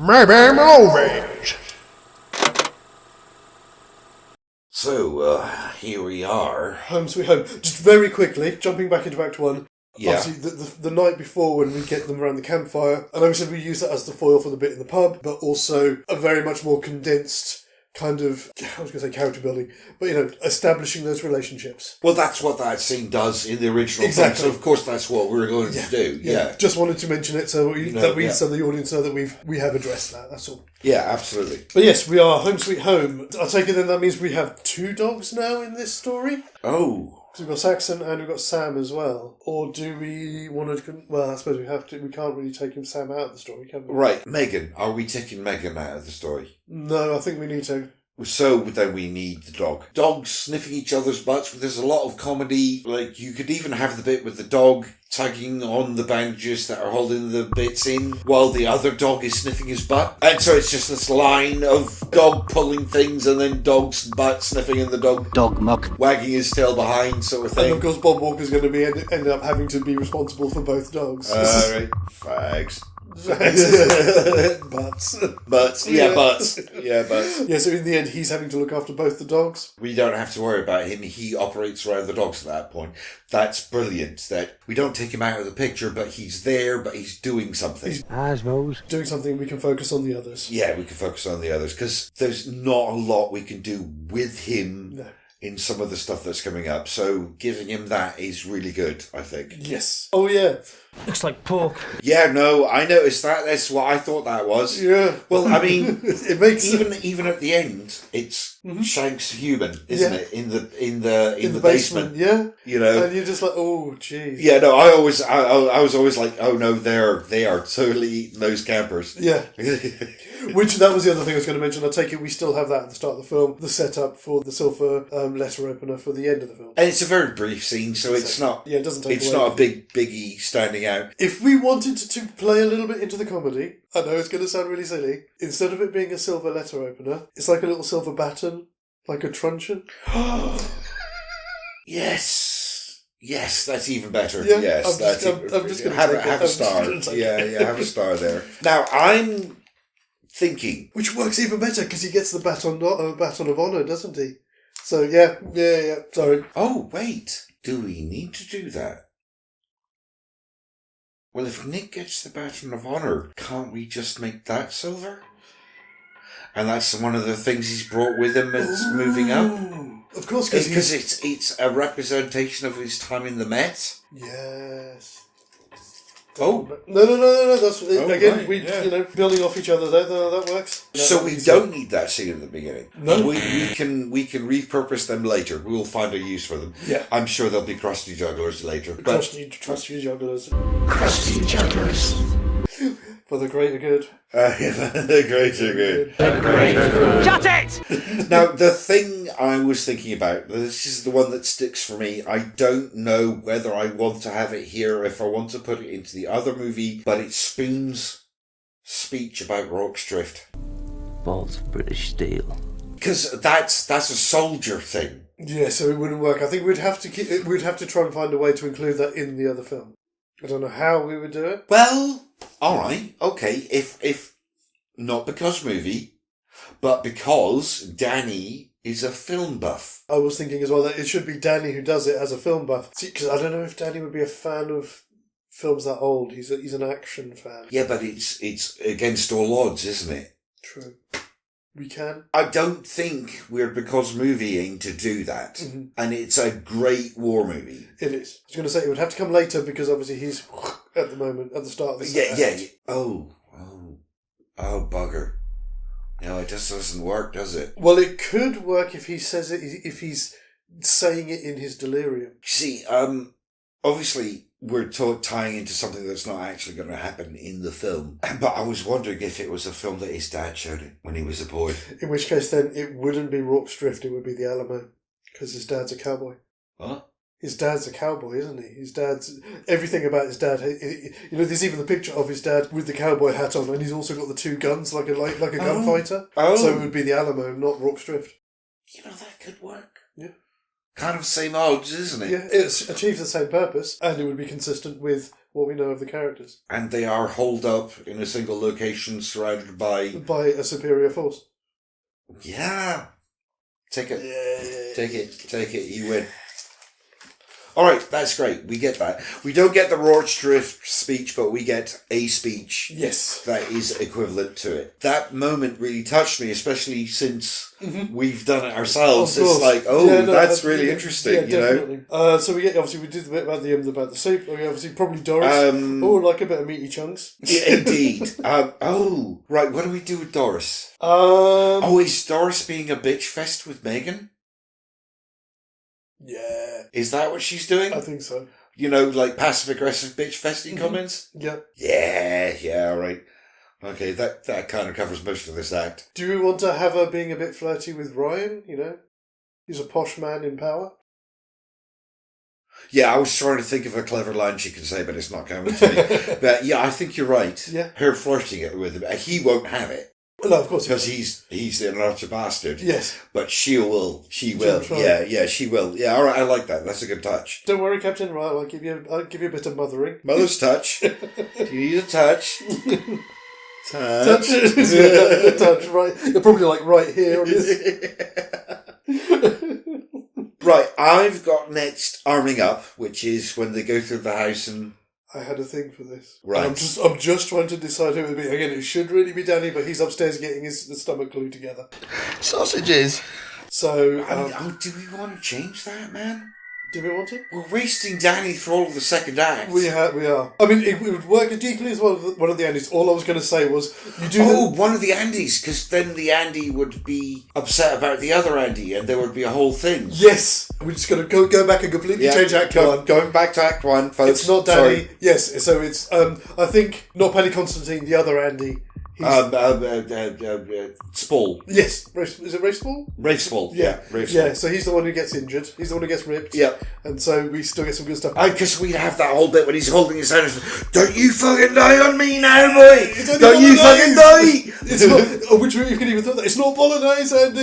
Maybe movies. So, here we are. Home Sweet Home. Just very quickly, jumping back into Act 1. Yeah. Obviously, the night before when we get them around the campfire, and obviously we use that as the foil for the bit in the pub, but also a very much more condensed kind of, I was going to say character building, but, establishing those relationships. Well, that's what that scene does in the original film, so of course that's what we're going to do. Yeah. Just wanted to mention it so so the audience know that we have addressed that, that's all. Yeah, absolutely. But yes, we are Home Sweet Home. I take it then that means we have 2 dogs now in this story? Oh. So we've got Saxon and we've got Sam as well. Or do we want to... Well, I suppose we have to. We can't really take Sam out of the story, can we? Right, Megan. Are we taking Megan out of the story? No, I think we need to. So then we need the dog. Dogs sniffing each other's butts, but there's a lot of comedy. Like, you could even have the bit with the dog tugging on the bandages that are holding the bits in while the other dog is sniffing his butt. And so it's just this line of dog pulling things and then dog's butt sniffing and the dog muck wagging his tail behind sort of thing. And of course Bob Walker's going to be end up having to be responsible for both dogs. Right. Fags. Butts. Yeah, butts. Yeah, so in the end, he's having to look after both the dogs. We don't have to worry about him. He operates around the dogs at that point. That's brilliant, that we don't take him out of the picture, but he's there, but he's doing something. I suppose. Doing something, we can focus on the others. Yeah, we can focus on the others, because there's not a lot we can do with him. No. In some of the stuff that's coming up. So giving him that is really good, I think. Yes. Oh, yeah. Looks like pork. Yeah, no, I noticed that. That's what I thought that was. Yeah. Well, I mean, it makes even at the end, it's Shank's human, isn't it? In the basement. Yeah. You know. And you're just like, oh, jeez. Yeah, no, I was always like, oh no, they are totally eating those campers. Yeah. Which, that was the other thing I was going to mention. I take it we still have that at the start of the film, the setup for the silver letter opener for the end of the film. And it's a very brief scene, so it's not. Yeah, it doesn't take. It's away not a biggie standing out. If we wanted to play a little bit into the comedy, I know it's going to sound really silly. Instead of it being a silver letter opener, it's like a little silver baton, like a truncheon. Yes, that's even better. Yeah, yes, I'm just going to have a star. Yeah, have a star there. Now I'm thinking, which works even better because he gets the baton of honor, doesn't he? So yeah. Sorry. Oh wait, do we need to do that? Well, if Nick gets the baton of honor, can't we just make that silver? And that's one of the things he's brought with him as moving up. Of course, because it's a representation of his time in the Met. Yes. Oh no! That's again. Right, we building off each other. That works. So we don't need that scene at the beginning. No, we can repurpose them later. We will find a use for them. Yeah, I'm sure there'll be crusty jugglers lalater. Crusty jugglers. Crusty jugglers. For the greater good. The greater good. The greater good. Shut it! Now, the thing I was thinking about, this is the one that sticks for me. I don't know whether I want to have it here or if I want to put it into the other movie, but it's Spoon's speech about Rorke's Drift. False British steel. Because that's a soldier thing. Yeah, so it wouldn't work. I think we'd have to try and find a way to include that in the other film. I don't know how we would do it. Well, all right, okay. If not because movie, but because Danny is a film buff. I was thinking as well that it should be Danny who does it as a film buff. Because I don't know if Danny would be a fan of films that old. He's an action fan. Yeah, but it's against all odds, isn't it? True. We can. I don't think we're because movieing to do that. Mm-hmm. And it's a great war movie. It is. I was going to say it would have to come later because obviously he's at the start of the set. Yeah. Oh, bugger. No, it just doesn't work, does it? Well, it could work if he says it, if he's saying it in his delirium. See, obviously we're tying into something that's not actually going to happen in the film. But I was wondering if it was a film that his dad showed him when he was a boy. In which case then it wouldn't be Rorke's Drift, it would be the Alamo. Because his dad's a cowboy. What? His dad's a cowboy, isn't he? His dad's... Everything about his dad... there's even the picture of his dad with the cowboy hat on, and he's also got the 2 guns like a gunfighter. Oh. So it would be the Alamo, not Rorke's Drift. That could work. Yeah. Kind of same odds, isn't it? Yeah, it achieves the same purpose, and it would be consistent with what we know of the characters. And they are holed up in a single location surrounded by... By a superior force. Yeah. Take it. Yeah. Take it. You win. All right, that's great. We get that. We don't get the Rorschach speech, but we get a speech. Yes. That is equivalent to it. That moment really touched me, especially since we've done it ourselves. It's like, that's really interesting, you know? So we did the bit about the soup. We obviously probably Doris. Like a bit of meaty chunks. Yeah, indeed. Right, what do we do with Doris? Is Doris being a bitch fest with Megan? Yeah. Is that what she's doing? I think so. You know, like passive-aggressive bitch festing comments? Yeah. Yeah, all right. Okay, that kind of covers most of this act. Do we want to have her being a bit flirty with Ryan, you know? He's a posh man in power. Yeah, I was trying to think of a clever line she could say, but it's not coming to me. But yeah, I think you're right. Yeah. Her flirting it with him. He won't have it. No, of course. Because he's an utter bastard. Yes. But she will. Yeah, she will. Yeah, all right, I like that. That's a good touch. Don't worry, Captain Ryan, I'll give you a bit of mothering. Mother's touch. Do you need a touch? Touch. Touch, right. You're probably like right here on this. Right, I've got next arming up, which is when they go through the house and... I had a thing for this. Right. And I'm just trying to decide who it would be. Again, it should really be Danny, but he's upstairs getting his stomach glue together. Sausages. So... do we want to change that, man? Do we want to? We're wasting Danny for all of the second act. We are. I mean, it would work as equally as well with one of the Andys. All I was going to say was, you do... one of the Andys, because then the Andy would be upset about the other Andy, and there would be a whole thing. Yes! We're just going to go back and completely change Act 1. Going back to Act 1, folks. It's not Danny. Sorry. Yes, so it's, I think, not Paddy Constantine, the other Andy. Spall. Yes. Is it Rafe Spall? Rafe Spall. Yeah. Rafe Spall. Yeah, so he's the one who gets injured. He's the one who gets ripped. Yeah. And so we still get some good stuff. Because we have that whole bit when he's holding his hand. Don't you fucking die on me now, boy! Don't you fucking die! It's not, which you can even thought that. It's not Bolognese, Andy!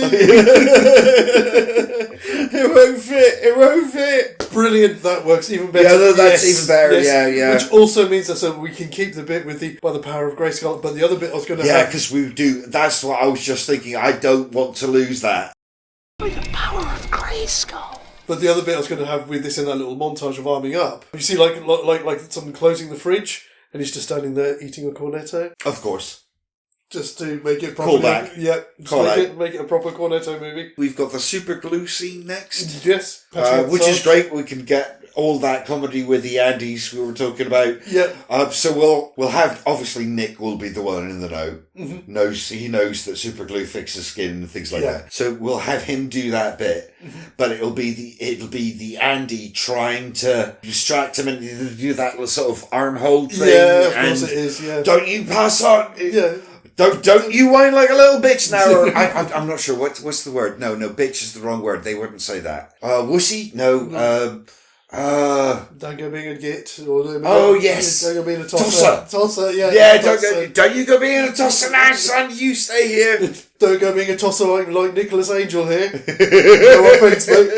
It won't fit! Brilliant, that works even better. Yeah, that's even better, yeah. Which also means that so we can keep the bit with by the power of Grayskull, but the other bit I was going to have... Yeah, because we do... That's what I was just thinking. I don't want to lose that. By the power of Grayskull. But the other bit I was going to have with this in that little montage of arming up, you see like someone closing the fridge, and he's just standing there eating a cornetto. Of course. Just to make it proper. Call back. Yeah. Make it a proper cornetto movie. We've got the super glue scene next. Yes. Which is great. We can get all that comedy with the Andys we were talking about. Yeah. So we'll have, obviously Nick will be the one in the know. Mm-hmm. He knows that super glue fixes skin and things like that. So we'll have him do that bit. But it'll be the Andy trying to distract him and do that little sort of arm hold thing. Yeah, of course it is, yeah. Don't you pass on. Yeah. Don't you whine like a little bitch now. Or, I'm not sure. What's the word? No, bitch is the wrong word. They wouldn't say that. Wussy? No. Don't go being a git. Or yes. Don't go being a tosser. Tosser, yeah. Yeah, don't you go being a tosser now, son. You stay here. Don't go being a tosser like Nicholas Angel here. No offence, mate.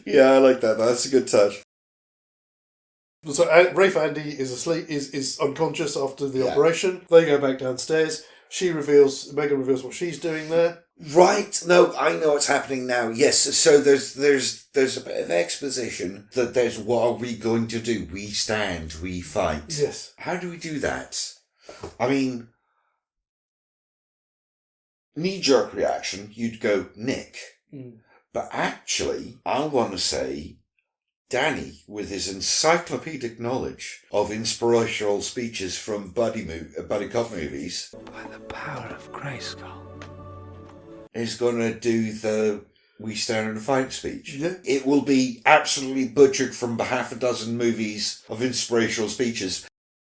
Yeah, I like that. That's a good touch. So Rafe Andy is asleep, is unconscious after the operation. They go back downstairs. Megan reveals what she's doing there. Right. No, I know what's happening now. Yes. So there's a bit of exposition that there's what are we going to do? We stand, we fight. Yes. How do we do that? I mean, knee-jerk reaction, you'd go Nick. But actually, I want to say Danny, with his encyclopedic knowledge of inspirational speeches from buddy cop movies, By the power of Grayskull, is going to do the "We Stand and Fight" speech. Yeah. It will be absolutely butchered from half a dozen movies of inspirational speeches.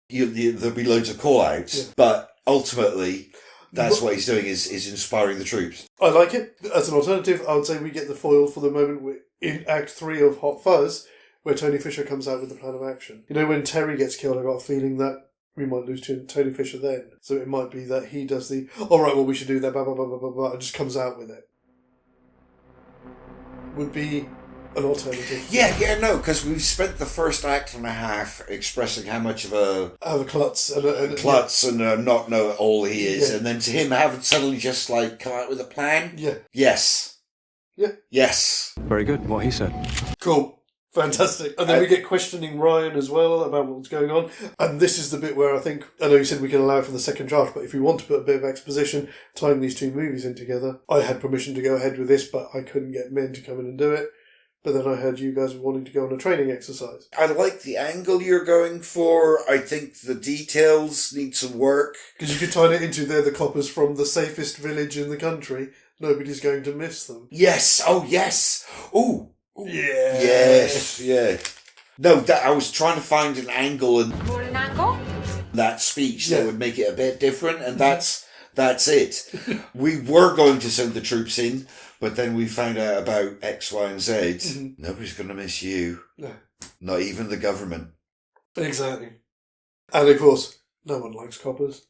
There'll be loads of call-outs, but ultimately, that's what he's doing is inspiring the troops. I like it. As an alternative, I would say we get the foil for the moment in Act 3 of Hot Fuzz, where Tony Fisher comes out with the plan of action. You know, when Terry gets killed, I got a feeling that we might lose to Tony Fisher then. So it might be that he does we should do that, blah, blah, blah, blah, blah, blah, and just comes out with it. Would be an alternative. Yeah, no, because we've spent the first act and a half expressing how much of a Have a klutz and klutz and not know all he is, Yeah. and then to him have it suddenly just like come out with a plan. Yeah. Yes. Yeah. Yes. Very good, what he said. Cool. Fantastic. And then we get questioning Ryan as well about what's going on. And this is the bit where I know you said we can allow for the second draft, but if we want to put a bit of exposition tying these two movies in together, I had permission to go ahead with this, but I couldn't get men to come in and do it. But then I heard you guys were wanting to go on a training exercise. I like the angle you're going for. I think the details need some work. Because you could tie it into they're the coppers from the safest village in the country. Nobody's going to miss them. Yes. Oh, yes. Ooh. Yeah. Yes. Yeah. No, I was trying to find an angle in An angle? that speech Yeah. that would make it a bit different, and that's it. We were going to send the troops in, but then we found out about X, Y, and Z. Mhm. Nobody's going to miss you. No. Not even the government. Exactly. And of course, no one likes coppers.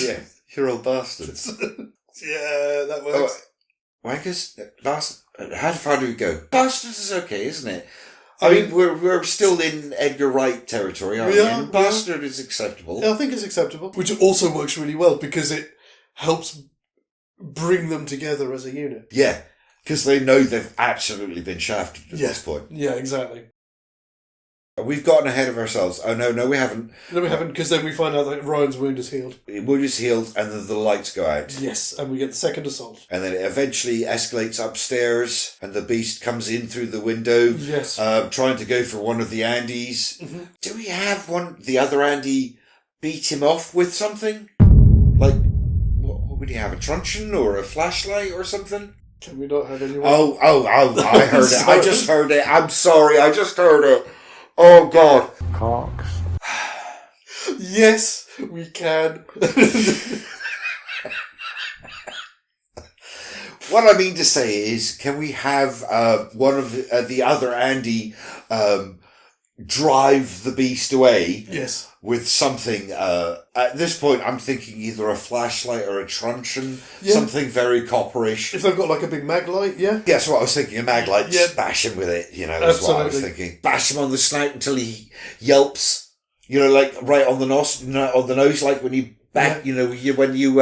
Yeah, you're all bastards. Yeah, that works. Wankers? How far do we go? Bastards is okay, isn't it? I mean, we're still in Edgar Wright territory, aren't we? are, And bastard is acceptable. Yeah, I think it's acceptable. Which also works really well because it helps bring them together as a unit. Yeah, because they know they've absolutely been shafted at Yeah. this point. Yeah, exactly. We've gotten ahead of ourselves. Oh, no, we haven't. No, we haven't, because then we find out that Ryan's wound is healed. Wood is healed, and then the lights go out. Yes, and we get the second assault. And then it eventually escalates upstairs, and the beast comes in through the window, Yes. trying to go for one of the Andys. Mhm. Do we have the other Andy beat him off with something? Like, what would he have, a truncheon or a flashlight or something? Can we not have anyone? Oh, I heard it. I Sorry. just heard it. I'm sorry, I just heard it. Oh, God. Cox. Yes, we can. What I mean to say is, can we have one of the other Andy drive the beast away Yes. with something? At this point, I'm thinking either a flashlight or a truncheon, Yeah. something very copperish. If they've got like a big mag light, yeah. Yeah, that's what I was thinking. A mag light, Yeah. just bash him with it, is what I was Absolutely. thinking. Bash him on the snout until he yelps, like right on the nose, like when you bat, when you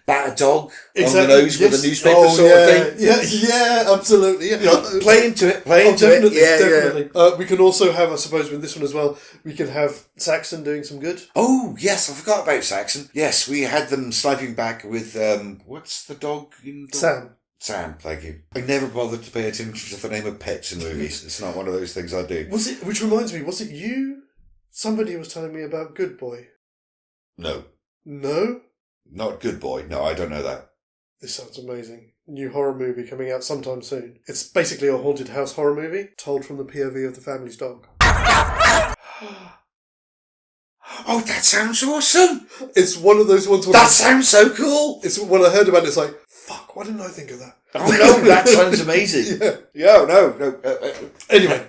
bat a dog on the nose with a newspaper sort of thing. Yeah, absolutely. Yeah. Play into it, Definitely, Yeah, definitely. We can also have, I suppose, with this one as well, we can have Saxon doing some good. Oh, yes, I forgot about Saxon. Yes, we had them sniping back with, what's the dog? Sam, thank you. I never bothered to pay attention to the name of pets in movies. It's not one of those things I do. Which reminds me, was it you? Somebody was telling me about Good Boy. No, No? not Good Boy. No, I don't know that. This sounds amazing. New horror movie coming out sometime soon. It's basically a haunted house horror movie, told from the POV of the family's dog. Oh, that sounds awesome! It's one of those ones That sounds so cool! It's when I heard about it, it's like, fuck, why didn't I think of that? Oh no, that sounds amazing. Yeah. No. Anyway.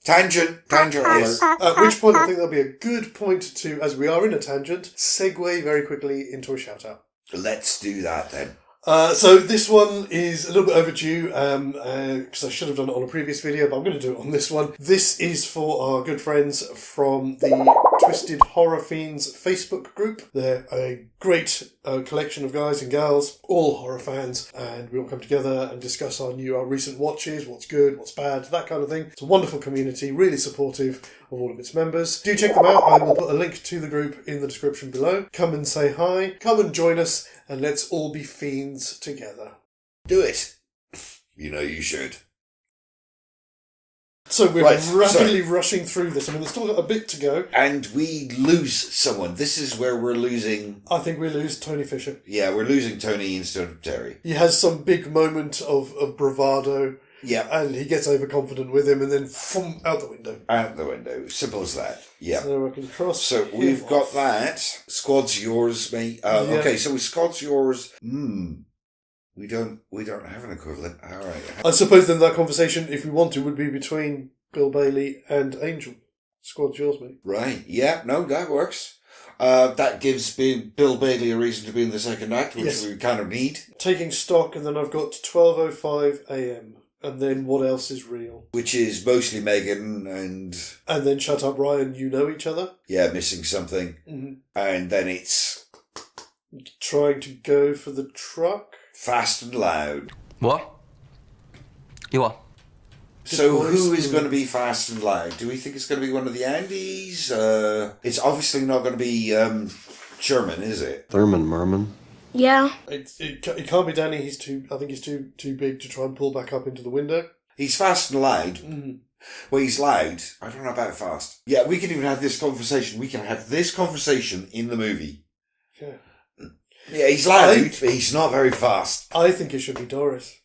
Tangent alert. At which point I think that'll be a good point to, as we are in a tangent, segue very quickly into a shout out. Let's do that then. So this one is a little bit overdue because I should have done it on a previous video, but I'm going to do it on this one. This is for our good friends from the Twisted Horror Fiends Facebook group. They're a great collection of guys and gals, all horror fans, and we all come together and discuss our recent watches, what's good, what's bad, that kind of thing. It's a wonderful community, really supportive of all of its members. Do check them out. I will put a link to the group in the description below. Come and say hi, come and join us, and let's all be fiends together. Do it. You should. So we're Right, rapidly rushing through this. I mean, there's still got a bit to go. And we lose someone. This is where we're losing... I think we lose Tony Fisher. Yeah, we're losing Tony instead of Terry. He has some big moment of bravado. Yeah. And he gets overconfident with him and then out the window. Out the window. Simple as that. Yeah. So I can cross So him we've got off. that. Squad's yours, mate. Yeah. Okay, so with squad's yours... We don't have an equivalent. All right. I suppose then that conversation, if we want to, would be between Bill Bailey and Angel. Squad's yours, mate. Right. Yeah. No, that works. That gives Bill Bailey a reason to be in the second act, which Yes. we kind of need. Taking stock, and then I've got 12:05 a.m. And then what else is real? Which is mostly Megan and... And then Shut Up Ryan, you know each other. Yeah, missing something. Mm-hmm. And then it's... Trying to go for the truck. Fast and Loud. What? You what? So who is going to be Fast and Loud? Do we think it's going to be one of the Andes? It's obviously not going to be Sherman, is it? Thurman Merman. Yeah. It can't be Danny. I think he's too big to try and pull back up into the window. He's fast and loud. Mm. Well, he's loud. I don't know about fast. Yeah, we can even have this conversation. We can have this conversation in the movie. Yeah. Yeah, he's loud, but he's not very fast. I think it should be Doris.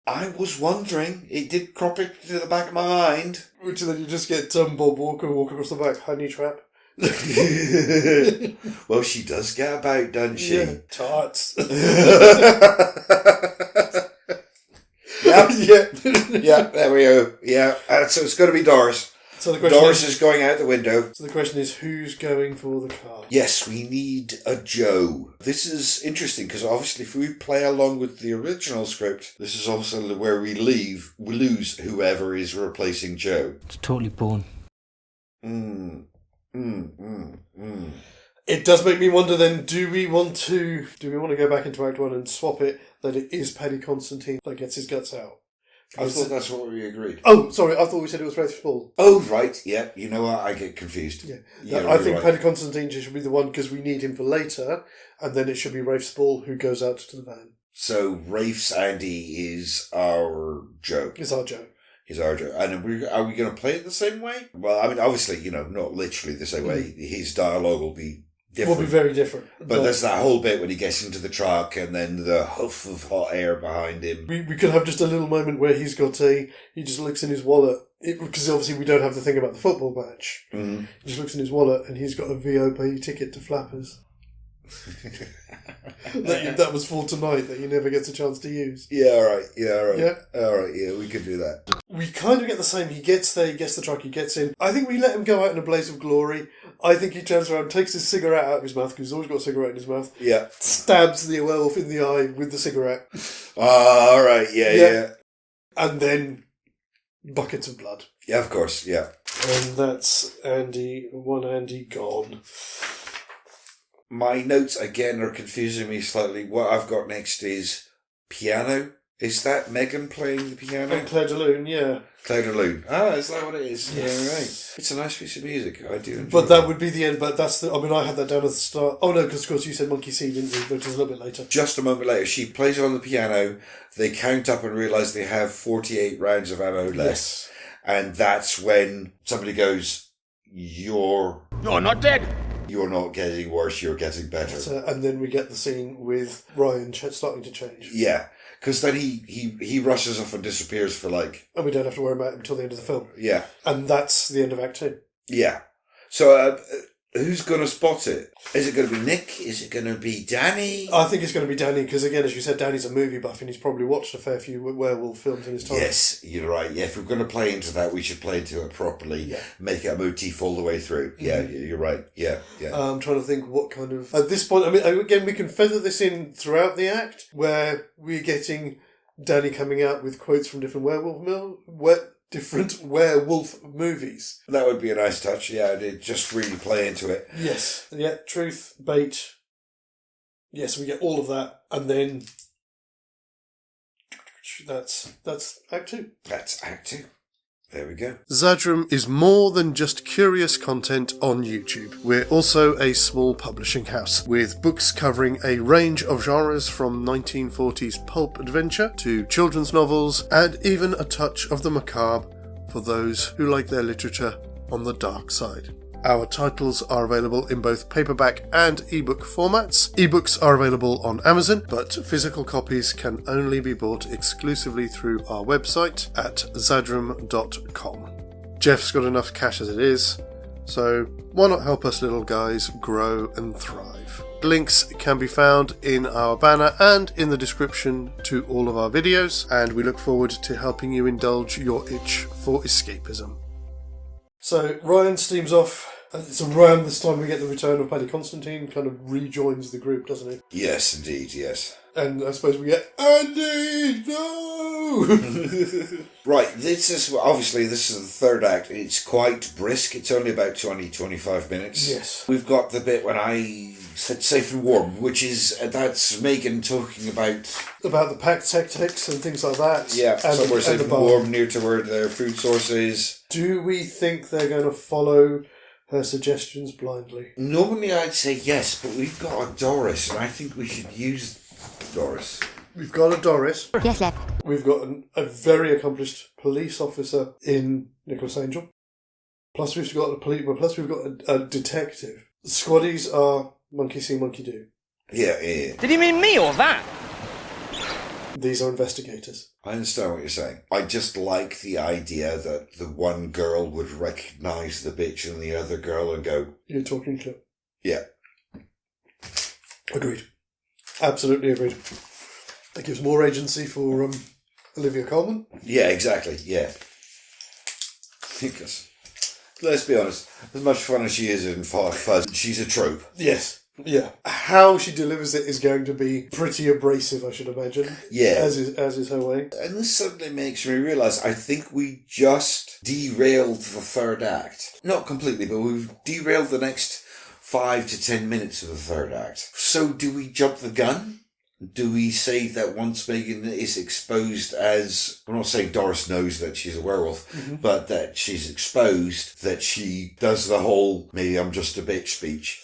I was wondering. It did crop into the back of my mind. Which then you just get Bob Walker walk across the back. Honey trap. Well, she does get about, doesn't she? Yeah. Tarts. Yeah, there we go. Yeah, so it's going to be Doris. So the question Doris is going out the window. So the question is, who's going for the car? Yes, we need a Joe. This is interesting because obviously if we play along with the original script, this is also where we lose whoever is replacing Joe. It's totally born. It does make me wonder then, do we want to go back into Act 1 and swap it that it is Paddy Constantine that gets his guts out? I thought that's what we agreed. Oh, sorry, I thought we said it was Rafe Spall. Oh, right, yeah. You know what? I get confused. Yeah, I think Paddy Constantine should be the one because we need him for later, and then it should be Rafe Spall who goes out to the van. So Rafe's Andy is our Joe. It's our Joe. He's our Joe. And are we going to play it the same way? Well, I mean, obviously, not literally the same way. His dialogue will be different. Will be very different. But there's that whole bit when he gets into the truck and then the huff of hot air behind him. We could have just a little moment where he just looks in his wallet, because obviously we don't have the thing about the football match. Mm-hmm. He just looks in his wallet and he's got a VOP ticket to Flappers. that was for tonight that he never gets a chance to use. Yeah, all right. Yeah, all right. Yeah. All right, yeah, we could do that. We kind of get the same. He gets there, he gets the truck, he gets in. I think we let him go out in a blaze of glory. I think he turns around, takes his cigarette out of his mouth, because he's always got a cigarette in his mouth. Yeah. Stabs the werewolf in the eye with the cigarette. All right, yeah. And then buckets of blood. Yeah, of course, yeah. And that's one Andy gone. My notes, again, are confusing me slightly. What I've got next is piano. Is that Megan playing the piano? And Claire de Lune, yeah. Claire de Lune. Ah, is that what it is? Yes. Yeah, right. It's a nice piece of music. I do enjoy But that would be the end, but that's I had that down at the start. Oh no, because of course you said Monkey See, didn't you? Which is a little bit later. Just a moment later, she plays it on the piano. They count up and realise they have 48 rounds of ammo left. Yes. And that's when somebody goes, You're not dead. You're not getting worse, you're getting better. And then we get the scene with Ryan starting to change. Yeah, because then he rushes off and disappears for And we don't have to worry about him until the end of the film. Yeah. And that's the end of Act 2. Yeah. So, who's going to spot it? Is it going to be Nick? Is it going to be Danny? I think it's going to be Danny, because again, as you said, Danny's a movie buff and he's probably watched a fair few werewolf films in his time. Yes, you're right. Yeah, if we're going to play into that, we should play into it properly. Yeah. Make it a motif all the way through. Yeah, you're right. Yeah. I'm trying to think what kind of... At this point, I mean, again, we can feather this in throughout the act, where we're getting Danny coming out with quotes from different werewolf movies. That would be a nice touch, yeah, to just really play into it. Yes. Yeah, truth, bait. Yes, we get all of that, and then that's Act 2. That's Act 2. There we go. Xadrum is more than just curious content on YouTube. We're also a small publishing house with books covering a range of genres from 1940s pulp adventure to children's novels and even a touch of the macabre for those who like their literature on the dark side. Our titles are available in both paperback and ebook formats. Ebooks are available on Amazon, but physical copies can only be bought exclusively through our website at xadrum.com. Jeff's got enough cash as it is, so why not help us little guys grow and thrive? Links can be found in our banner and in the description to all of our videos, and we look forward to helping you indulge your itch for escapism. So Ryan steams off And it's around this time we get the return of Paddy Constantine, kind of rejoins the group, doesn't he? Yes, indeed, yes. And I suppose we get, Andy, no! Right, this is the third act. It's quite brisk. It's only about 20-25 minutes. Yes. We've got the bit when I said safe and warm, which is, that's Megan talking about the pack tactics and things like that. Yeah, and somewhere the safe and bar. warm, near to where their food source is. Do we think they're going to follow her suggestions blindly? Normally I'd say yes, but we've got a Doris, and I think we should use Doris. We've got a Doris. Yes, love. We've got a very accomplished police officer in Nicholas Angel. Plus we've got a detective. The squaddies are monkey see, monkey do. Yeah. Did he mean me or that? These are investigators. I understand what you're saying. I just like the idea that the one girl would recognise the bitch in the other girl and go, You're talking to. yeah. Agreed. Absolutely agreed. That gives more agency for Olivia Colman. Yeah, exactly, yeah. Because, let's be honest, as much fun as she is in Fuzz, she's a trope. Yes. Yeah. How she delivers it is going to be pretty abrasive, I should imagine. Yeah. As is her way. And this suddenly makes me realise I think we just derailed the third act. Not completely, but we've derailed the next 5 to 10 minutes of the third act. So do we jump the gun? Do we say that once Megan is exposed as... I'm not saying Doris knows that she's a werewolf, but that she's exposed, that she does the whole, maybe I'm just a bitch speech.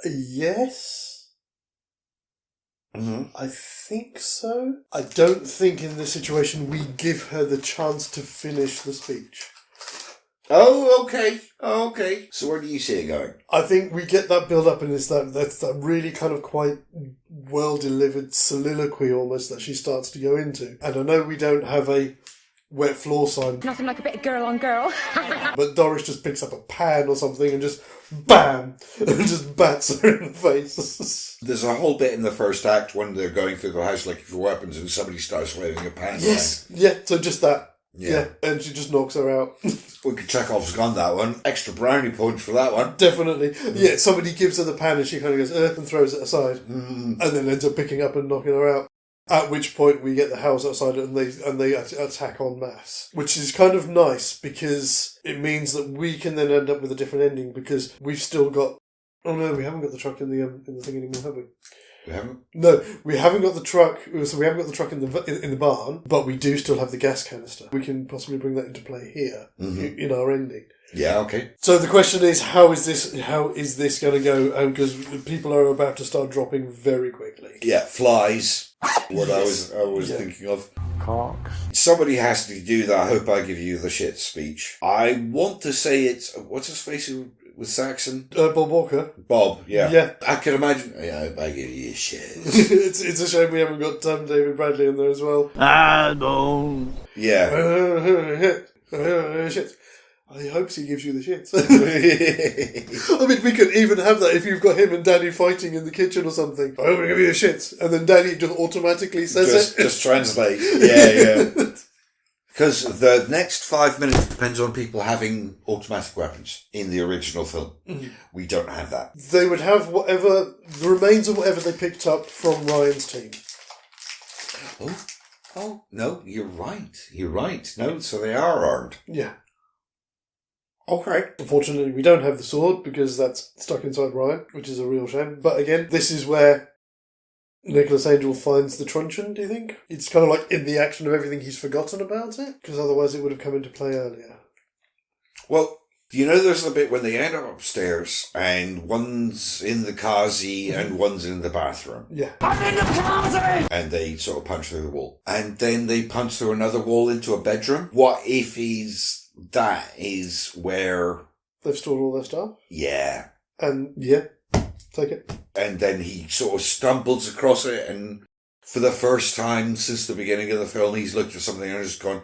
Yes. Mm-hmm. I think so. I don't think in this situation we give her the chance to finish the speech. Oh, okay. So where do you see it going? I think we get that build up and it's that's that really kind of quite well delivered soliloquy almost that she starts to go into. And I know we don't have a wet floor sign, Nothing like a bit of girl on girl. but Doris just picks up a pan or something and just BAM! And just bats her in the face. There's a whole bit in the first act when they're going through the house looking for weapons and somebody starts waving a pan. Yes, yeah, so just that. Yeah. And she just knocks her out. We could check off gun that one. Extra brownie points for that one. Definitely. Yeah, somebody gives her the pan and she kind of goes, and throws it aside. And then ends up picking up and knocking her out. At which point we get the house outside and they attack en masse. Which is kind of nice because it means that we can then end up with a different ending because we've still got... Oh no, we haven't got the truck in the thing anymore, have we? We haven't? No, we haven't got the truck. So we haven't got the truck in the barn, but we do still have the gas canister. We can possibly bring that into play here in our ending. Yeah, okay. So the question is, how is this going to go? Because people are about to start dropping very quickly. Yeah, flies. What Yes. I was thinking of. Cocks. Somebody has to do that. I hope I give you the shit speech. I want to say it's... What's his face with Saxon? Bob Walker. Bob, yeah. Yeah. I can imagine... Yeah, I hope I give you shit. It's a shame we haven't got David Bradley in there as well. Yeah. Shit. I hope he gives you the shits. I mean, we could even have that if you've got him and Danny fighting in the kitchen or something. I'm going to give you the shits. And then Danny just automatically says it. Just translate. Yeah. Because the next 5 minutes depends on people having automatic weapons in the original film. We don't have that. They would have the remains of whatever they picked up from Ryan's team. Oh, no, you're right. No, so they are armed. Yeah. Okay. Unfortunately, we don't have the sword because that's stuck inside Ryan, which is a real shame. But again, this is where Nicholas Angel finds the truncheon, do you think? It's kind of like in the action of everything he's forgotten about it, because otherwise it would have come into play earlier. Well, you know there's a bit when they end up upstairs and one's in the kazi and one's in the bathroom. Yeah. And they sort of punch through the wall. And then they punch through another wall into a bedroom. What if that is where... They've stored all their stuff? Yeah. And, yeah, take it. And then he sort of stumbles across it, and for the first time since the beginning of the film, he's looked at something and just gone,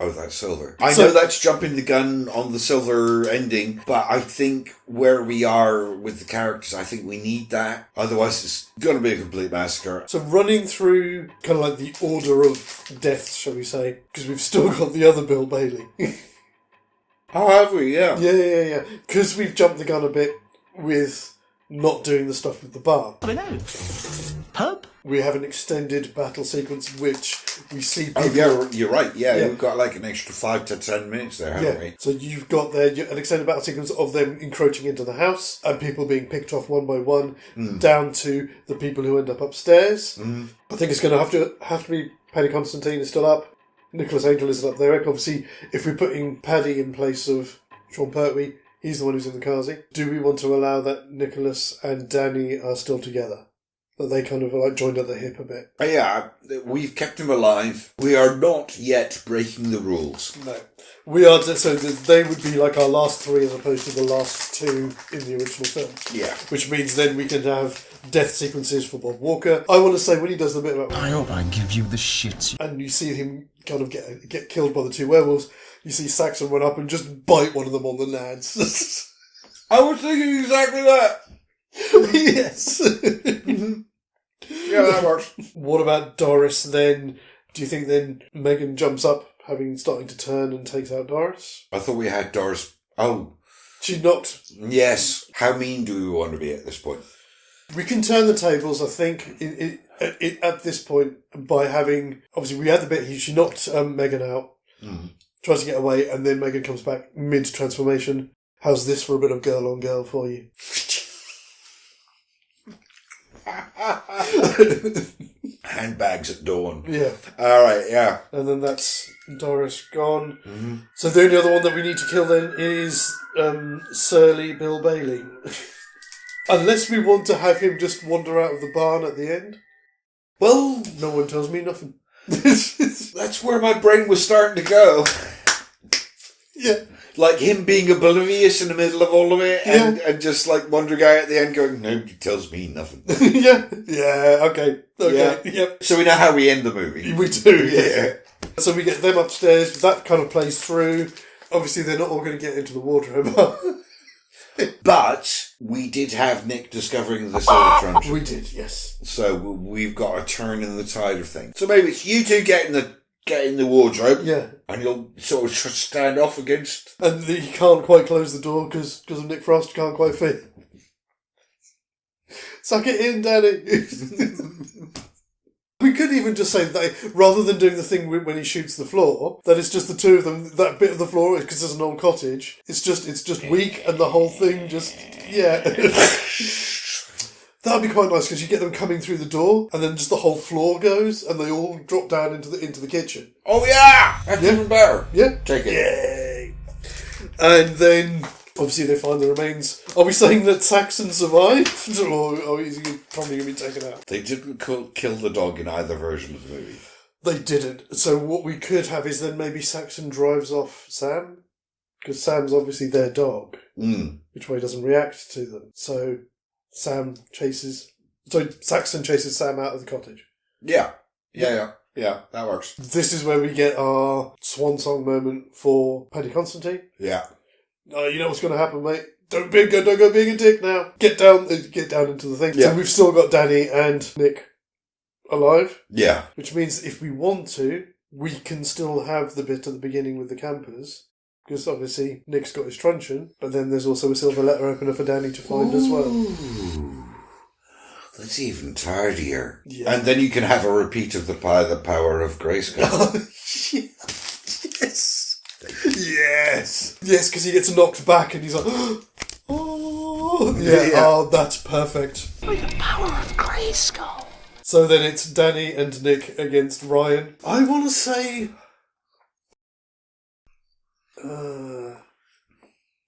oh, that's silver. I know that's jumping the gun on the silver ending, but I think where we are with the characters, I think we need that. Otherwise, it's going to be a complete massacre. So running through kind of like the order of deaths, shall we say, because we've still got the other Bill Bailey. Oh, have we? Yeah. Yeah. Because we've jumped the gun a bit with not doing the stuff with the bar. I don't know. Pub? We have an extended battle sequence which we see people... Oh, yeah, you're right. Yeah, Yeah. we've got like an extra 5 to 10 minutes there, haven't we? So you've got there an extended battle sequence of them encroaching into the house and people being picked off one by one, down to the people who end up upstairs. I think it's going to have to be Paddy Constantine is still up. Nicholas Angel isn't up there. Obviously, if we're putting Paddy in place of Sean Pertwee, he's the one who's in the Kazi. Do we want to allow that Nicholas and Danny are still together? That they kind of like joined at the hip a bit? Yeah, we've kept him alive. We are not yet breaking the rules. No. We are, so they would be like our last three as opposed to the last two in the original film. Yeah. Which means then we can have death sequences for Bob Walker. I want to say when he does the bit about... I hope I give you the shits. And you see him kind of get killed by the two werewolves, you see Saxon run up and just bite one of them on the nads. I was thinking exactly that. Yes. Yeah, that works. What about Doris then? Do you think then Megan jumps up, starting to turn and takes out Doris? I thought we had Doris. Oh. She knocked... Yes. How mean do we want to be at this point? We can turn the tables, I think, at this point by having... Obviously, we had the bit she knocked Megan out, tries to get away, and then Megan comes back mid-transformation. How's this for a bit of girl-on-girl for you? Handbags at dawn. Yeah. All right, yeah. And then that's Doris gone. So the only other one that we need to kill then is Surly Bill Bailey. Unless we want to have him just wander out of the barn at the end. Well, no one tells me nothing. That's where my brain was starting to go. Yeah. Like him being oblivious in the middle of all of it and just like wandering out at the end going, nobody tells me nothing. Yeah, okay. Yeah. Yep. So we know how we end the movie. We do, Yeah. So we get them upstairs, that kind of plays through. Obviously they're not all going to get into the wardrobe. But we did have Nick discovering the silver truncheon. We did, yes. So we've got a turn in the tide of things. So maybe it's you two get in the wardrobe. Yeah. And you'll sort of stand off against... And he can't quite close the door because of Nick Frost, can't quite fit. Suck it in, Danny. We could even just say that rather than doing the thing when he shoots the floor, that it's just the two of them, that bit of the floor, because there's an old cottage, it's just weak and the whole thing just, yeah. That would be quite nice because you get them coming through the door and then just the whole floor goes and they all drop down into the kitchen. Oh yeah! That's even better. Yeah. Take it. Yay! And then obviously they find the remains. Are we saying that Saxon survived? Or is he probably going to be taken out? They didn't kill the dog in either version of the movie. They didn't. So what we could have is then maybe Saxon drives off Sam. Because Sam's obviously their dog. Which way doesn't react to them. So Saxon chases Sam out of the cottage. Yeah, that works. This is where we get our swan song moment for Paddy Constantine. Yeah. You know what's going to happen, mate. Don't go being a dick now. Get down into the thing. Yeah. So we've still got Danny and Nick alive. Yeah. Which means if we want to, we can still have the bit at the beginning with the campers. Because obviously Nick's got his truncheon, but then there's also a silver letter opener for Danny to find as well. That's even tardier. Yeah. And then you can have a repeat of the power of Grayskull. Yes, because he gets knocked back and he's like, oh, yeah. Oh, that's perfect. By the power of Grayskull. So then it's Danny and Nick against Ryan. I want to say...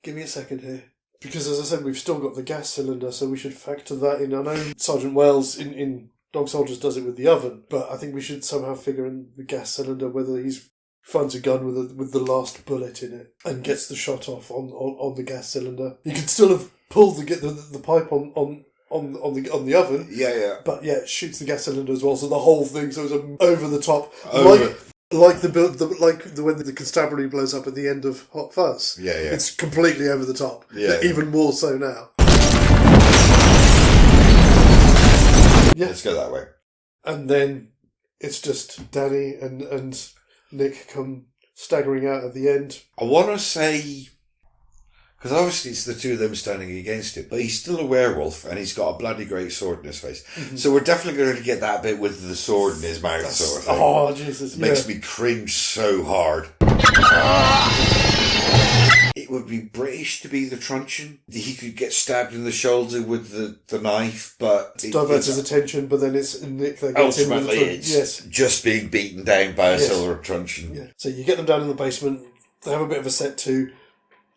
give me a second here. Because as I said, we've still got the gas cylinder, so we should factor that in. I know Sergeant Wells in Dog Soldiers does it with the oven, but I think we should somehow figure in the gas cylinder whether he finds a gun with the last bullet in it and gets the shot off on the gas cylinder. You could still have pulled the pipe on the oven. Yeah. But yeah, it shoots the gas cylinder as well, so the whole thing, so it's over the top. Like when the constabulary blows up at the end of Hot Fuzz. Yeah. It's completely over the top. Yeah. Even more so now. Yeah. Let's go that way. And then it's just Danny and Nick come staggering out at the end. I want to say Because obviously it's the two of them standing against it, but he's still a werewolf and he's got a bloody great sword in his face. Mm-hmm. So we're definitely going to get that bit with the sword in his mouth sort of thing. Oh, Jesus. It makes me cringe so hard. It would be British to be the truncheon. He could get stabbed in the shoulder with the knife, but... diverts his attention, but then it's Nick that gets ultimately him with it's just being beaten down by a silver truncheon. Yeah. So you get them down in the basement, they have a bit of a set to...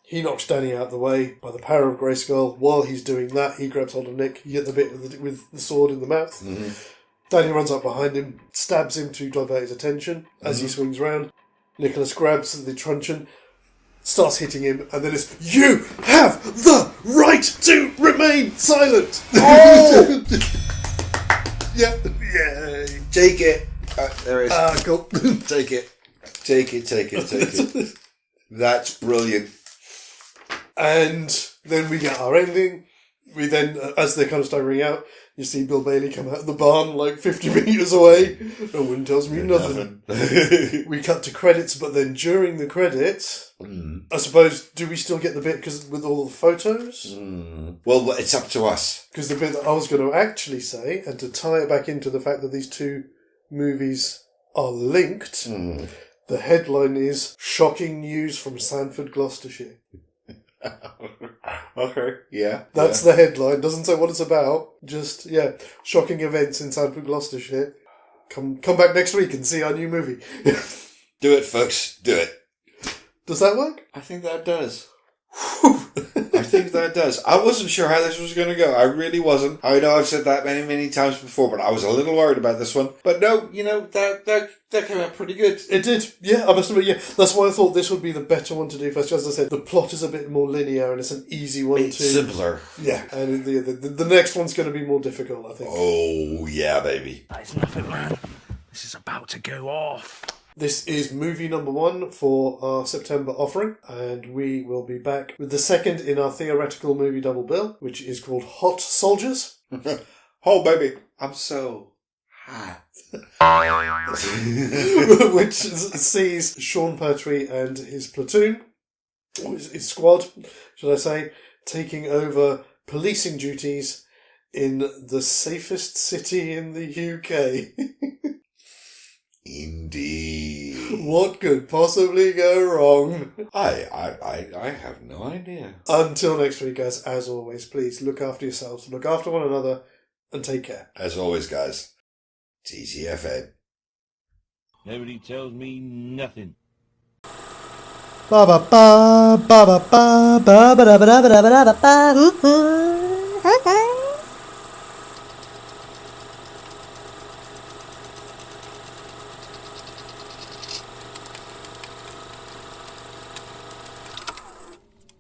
He knocks Danny out of the way by the power of Grayskull. While he's doing that, he grabs hold of Nick. You get the bit with the sword in the mouth. Mm-hmm. Danny runs up behind him, stabs him to divert his attention. As he swings round, Nicholas grabs the truncheon, starts hitting him, and then it's, "You have the right to remain silent!" Oh! Yeah. Yay. Take it. There it is. Cool. Take it. Take it. That's brilliant. And then we get our ending. We then, as they're kind of staggering out, you see Bill Bailey come out of the barn like 50 metres away. No one tells me nothing. We cut to credits, but then during the credits, I suppose, do we still get the bit because with all the photos? Well, it's up to us. Because the bit that I was going to actually say, and to tie it back into the fact that these two movies are linked, the headline is "Shocking News from Sanford, Gloucestershire." Okay, yeah. That's the headline. Doesn't say what it's about. Just, shocking events in Sanford, Gloucestershire. Come back next week and see our new movie. Do it, folks. Do it. Does that work? I think that does. I think that does. I wasn't sure how this was going to go. I really wasn't. I know I've said that many, many times before, but I was a little worried about this one. But no, that came out pretty good. It did. Yeah, I must admit, That's why I thought this would be the better one to do first. As I said, the plot is a bit more linear and it's an easy one it's simpler. Yeah, and the next one's going to be more difficult, I think. Oh, yeah, baby. That is nothing, man. This is about to go off. This is movie number 1 for our September offering, and we will be back with the second in our theoretical movie double bill, which is called Hot Soldiers. Oh, baby, I'm so hot. Which sees Sean Pertwee and his platoon, or his squad, should I say, taking over policing duties in the safest city in the UK. Indeed. What could possibly go wrong? I have no idea. Until next week, guys, as always, please look after yourselves, look after one another, and take care. As always, guys, TTFN. Nobody tells me nothing. Ba ba ba ba ba ba ba ba ba ba ba ba ba ba.